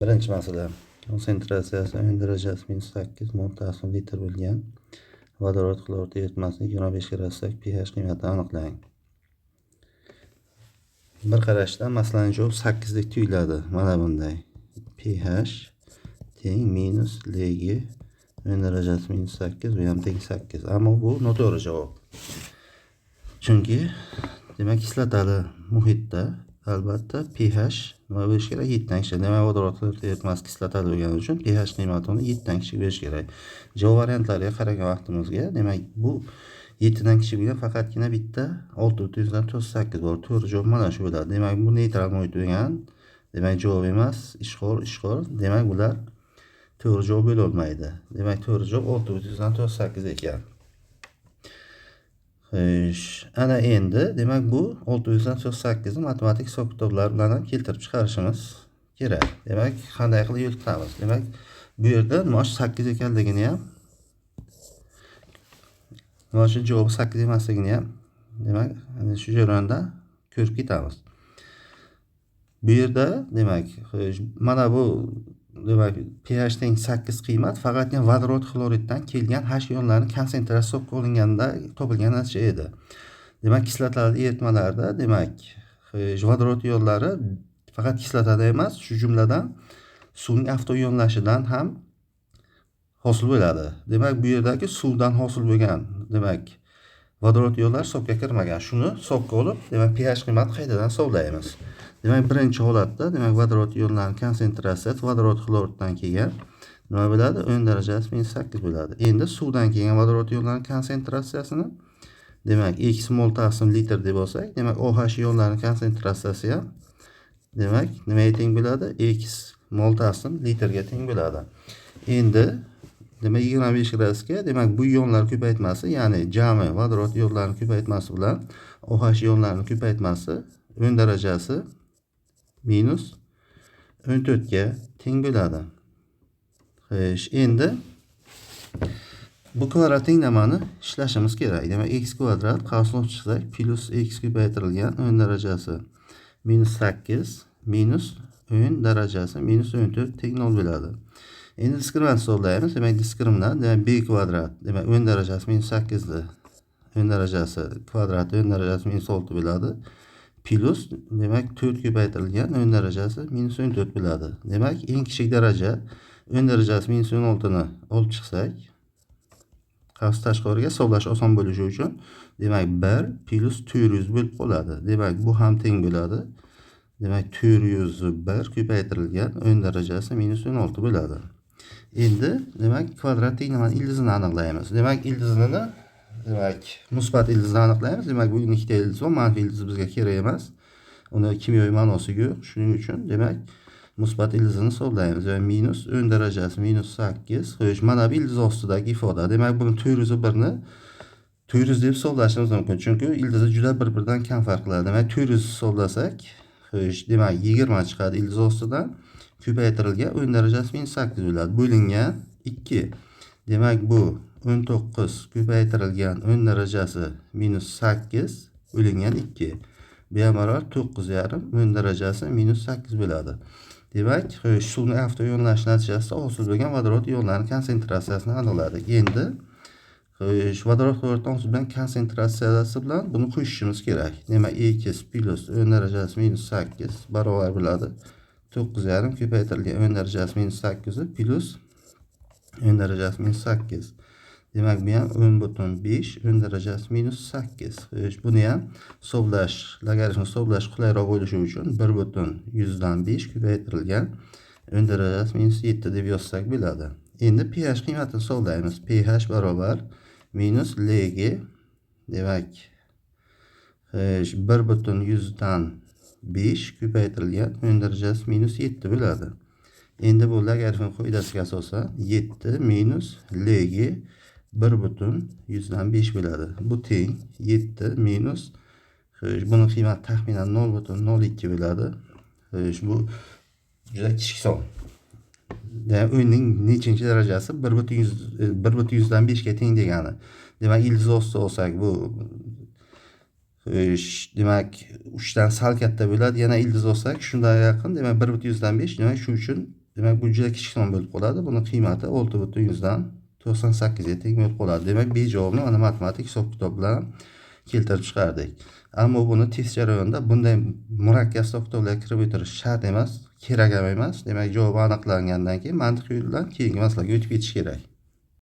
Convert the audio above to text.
Birinchi masala. Konsentratsiyasi o'yin darajasi -8 mol taqsim litr bo'lgan vodorod xlorid eritmasini 25 ga rastlash pH qiymatini aniqlang. Bir qarashda masalan shu 8 dek tuyuladi. Mana bunday. pH teng minus Lg o'yin darajasi -8 bu ham teng 8. Ammo bu noto'g'ri javob. Chunki demak kislotali muhitda albatta pH nima bo'lishi kerak? 7 dan kichik. Demak vodorod xlorid eritmasi kislotali bo'lgani uchun pH qiymatini 7 dan kichik berish kerak. Javob variantlariga qaragan vaqtimizga, demak bu 7 dan kichik bo'lgan faqatgina bitta 6,48 bor. To'g'ri javob mana shu bo'ladi. Demak bu neytral muhit bo'lgan. Demak javob emas, ishg'ol. Demak bular to'g'ri javob bo'la olmaydi. Demak to'g'ri javob 6,98 ekan. Ana endi demak bu 698 ni matematik hisob-kitoblar bilan ham keltirib chiqarishimiz kerak. Demak qanday qilib yo'l tutamiz? Demak bu yerda nima 8 ekanligini ham, nima javobi 8 emasligini ham demak shu jarayonda ko'rib ketamiz. Bu yerda demak mana bu demak pH teng 8 qiymat faqatgina vodorod xloriddan kelgan H ionlarining konsentratsiyasi hisobga olinganda topilgan natija edi. Demak kislotali eritmalarda demak vodorod ionlari faqat kislotada emas, shu jumladan suvning avtoionlashidan ham hosil bo'ladi. Demak bu yerdagi suvdan hosil bo'lgan demak vodorod ionlari hisobga kirmagan. Shuni hisobga olib, demak pH qiymatini qaytadan hisoblaymiz. Demak birinchi holatda demak vodorod ionlarining konsentratsiyasi vodorod xloriddan kelgan nima bo'ladi? O'yin darajasi -8 bo'ladi. Endi suvdan kelgan vodorod ionlarining konsentratsiyasini demak x mol taqsim litr deb olsak, demak OH ionlarining konsentratsiyasi ham demak nimaga teng bo'ladi? X mol taqsim litrga teng bo'ladi. Endi demak 25 gradusga demak bu ionlar ko'paytmasi, ya'ni jami vodorod ionlarining ko'paytmasi bilan OH ionlarining ko'paytmasi o'yin darajasi -14 ga teng bo'ladi. Endi bu kvadrat tenglamani ishlashimiz kerak. Demak x kvadrat qavsni ochsak plus x ko'paytirilgan o'yin darajasi -8 minus o'yin darajasi -14 teng 0 bo'ladi. Endi diskriminant hisoblaymiz. Demak diskriminant demak b kvadrat demak o'yin darajasi -8 ni o'yin darajasi kvadrat o'yin darajasi -6 bo'ladi. Plus demak 4 ko'paytirilgan o'yin darajasi -14 bo'ladi. Demak eng kichik daraja o'yin darajasi -16 ni olib chiqsak, qavs tashqariga hisoblash oson bo'lishi uchun demak 1 plus 400 bo'lib qoladi. Demak bu ham teng bo'ladi. Demak 401 ko'paytirilgan o'yin darajasi -16 bo'ladi. Endi demak kvadrat tenglamani ildizini aniqlaymiz. Demak ildizini demak musbat ildizni aniqlaymiz. Demak bu ikkita ildiz va manfiy ildiz bizga kerak emas. Uni kimyoviy ma'nosi yo'q. Shuning uchun demak musbat ildizini hisoblaymiz. Yani minus o'yin darajasi -8. Xo'sh, mana bu ildiz ostidagi ifoda. Demak buni 401 ni 400 deb hisoblashimiz mumkin. Chunki ildizi juda bir-biridan kam farq qiladi. Demak 400 hisoblasak, xo'sh, demak 20 chiqadi ildiz ostidan. Ko'paytirilgan o'yin darajasi -8 bo'ladi. Bo'lingan 2. Demak bu 19 ko'paytirilgan o'yin darajasi -8 bo'lingan 2. Bu ham baravar 9,5 o'yin darajasi -8 bo'ladi. Demak, suvning avtoionlash natijasida hosil bo'lgan vodorod ionlarining konsentratsiyasini aniqladik. Endi vodorod xloriddan hosil bo'lgan konsentratsiyasi bilan buni qo'shishimiz kerak. Demak x plus o'yin darajasi -8 barobar bo'ladi 9,5 ko'paytirilgan o'yin darajasi -8 plus o'yin darajasi -8. Demak bu ham 10,5 o'yin darajasi -8. Buni ham hisoblash, logaritmni hisoblash qulayroq bo'lishi uchun 1,5 ko'paytirilgan o'yin darajasi -7 deb yozsak bo'ladi. Endi pH qiymatini hisoblaymiz. pH barobar -Lg demak 1,5 ko'paytirilgan o'yin darajasi -7 bo'ladi. Endi bu logaritm qoidasiga asosan 7 minus Lg 1,5 bo'ladi. Bu teng 7 minus buni qiymati taxminan 0,02 bo'ladi. Bu juda kichik son. Demak o'yinning nechinchi darajasi 1,5 ga teng degani. Demak ildiz osti olsak bu demak 3 dan sal katta bo'ladi. Yana ildiz olsak shundan yaqin, demak 1,5 demak shu uchun Demak, bu juda kichik son bo'lib qoladi. Buni qiymati 6,98 ga teng bo'lib qoladi. Demak, B javobini mana matematik hisob-kitob bilan keltirib chiqardik. Ammo buni test jarayonida bunday murakkab hisob-kitoblarga kirib o'tirish shart emas, kerak ham emas. Demak, javob aniqlangandan keyin mantiqiy yo'l bilan keyingi masalaga o'tib ketish kerak.